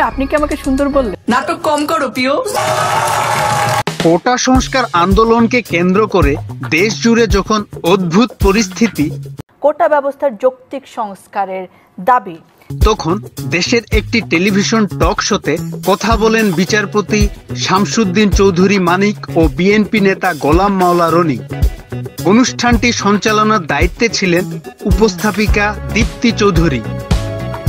আপনি কি আমাকে সুন্দর বললেন? নাটক কম করো প্রিয়। কোটা সংস্কার আন্দোলনকে কেন্দ্র করে দেশ জুড়ে যখন অদ্ভুত পরিস্থিতি, কোটা ব্যবস্থার যৌক্তিক সংস্কারের দাবি, তখন দেশের একটি টেলিভিশন টক শোতে কথা বলেন বিচারপতি শামসুদ্দিন চৌধুরী মানিক ও বিএনপি নেতা গোলাম মাওলা রনি। অনুষ্ঠানটি সঞ্চালনার দায়িত্বে ছিলেন উপস্থাপিকা দীপ্তি চৌধুরী।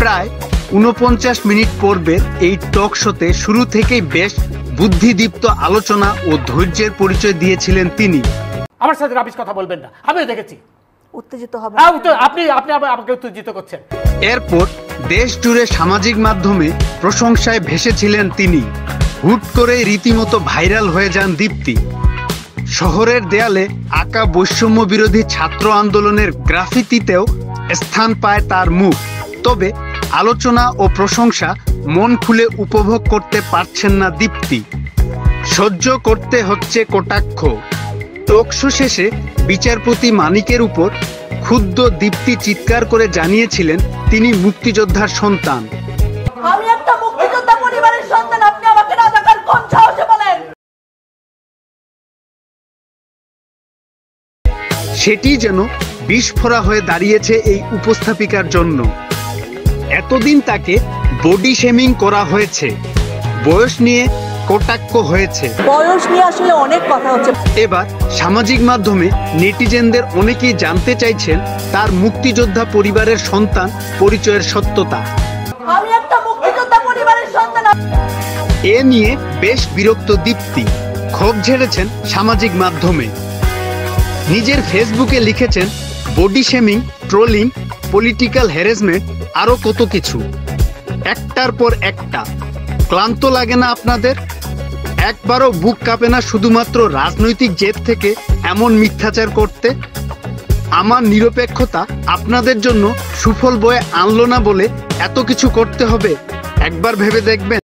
প্রায় ৪৯ মিনিট পর্বের এই টক শোতে শুরু থেকেই বেশ বুদ্ধিদীপ্ত আলোচনা ও ধৈর্যের পরিচয় দিয়েছিলেন তিনি। আমার সাথে রাবিশ কথা বলবেন না, আমিও দেখেছি। উত্তেজিত হবে আপনি আমাকে উত্তেজিত করছেন। এরপর দেশ জুড়ে সামাজিক মাধ্যমে প্রশংসায় ভেসেছিলেন তিনি। হুট করে রীতিমতো ভাইরাল হয়ে যান দীপ্তি। শহরের দেয়ালে আঁকা বৈষম্য বিরোধী ছাত্র আন্দোলনের গ্রাফিতিতেও স্থান পায় তার মুখ। তবে আলোচনা ও প্রশংসা মন খুলে উপভোগ করতে পারছেন না দীপ্তি। সহ্য করতে হচ্ছে কটাক্ষ। টক শো শেষে বিচারপতি মানিকের উপর ক্ষুব্ধ দীপ্তি চিৎকার করে জানিয়েছিলেন তিনি মুক্তিযোদ্ধার সন্তান। আমি একটা মুক্তিযোদ্ধা পরিবারের সন্তান, আপনি আমাকে রাজাকার কোন সাহসে বলেন? সেটি যেন বিস্ফোরা হয়ে দাঁড়িয়েছে এই উপস্থাপিকার জন্য। এতদিন তাকে বডি শেমিং করা হয়েছে, বয়স নিয়ে কটাক্ষ হয়েছে, বয়স নিয়ে আসলে অনেক কথা হচ্ছে। এবার সামাজিক মাধ্যমে নেটিজেনদের অনেকেই জানতে চাইছেন তার মুক্তিযোদ্ধা পরিবারের সন্তান পরিচয়ের সত্যতা। আমি একটা মুক্তিযোদ্ধা পরিবারের সন্তান। এ নিয়ে বেশ বিরক্ত দীপ্তি, ক্ষোভ ঝেড়েছেন সামাজিক মাধ্যমে। নিজের ফেসবুকে লিখেছেন body shaming, trolling, political harassment, আরো কত কিছু। একটার পর একটা। ক্লান্ত লাগে না আপনাদের? একবারও বুক কাঁপে না শুধুমাত্র রাজনৈতিক জেদ থেকে এমন মিথ্যাচার করতে? আমার নিরপেক্ষতা আপনাদের জন্য সুফল বয়ে আনলো না বলে এত কিছু করতে হবে? একবার ভেবে দেখবেন।